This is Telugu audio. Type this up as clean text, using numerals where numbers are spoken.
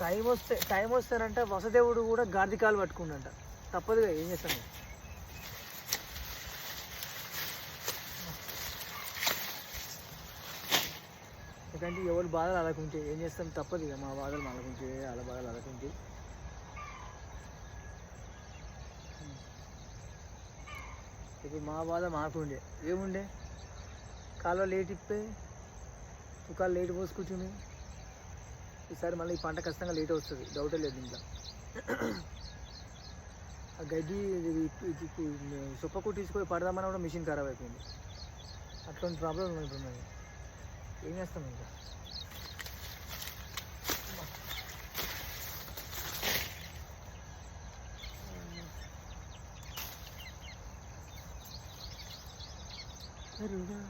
టైం వస్తానంట వసదేవుడు కూడా గార్దికాలు పట్టుకుండంట. తప్పదుగా, ఏం చేస్తాను. ఎందుకంటే ఎవరు బాధలు అలాకుంటే ఏం చేస్తాం, తప్పదు ఇక. మా బాధలు అలాకుంటే, వాళ్ళ బాధలు అలాకుంటే. ఇప్పుడు మా బాధ మాకుండే ఏముండే, కాలువ లేట్ ఇప్పే తుకాలు లేట్ పోసుకుంటుంది. ఈసారి మళ్ళీ ఈ పంట ఖచ్చితంగా లేట్ వస్తుంది, డౌటే లేదు ఇంట్లో. ఆ గడ్డి సొప్పకు తీసుకొని పడదామని కూడా మిషన్ ఖరాబ్ అయిపోయింది. అట్లాంటి ప్రాబ్లం ఉంది ఇప్పుడు మేము. ఏం చేస్తాం ఇంకా. అరుగా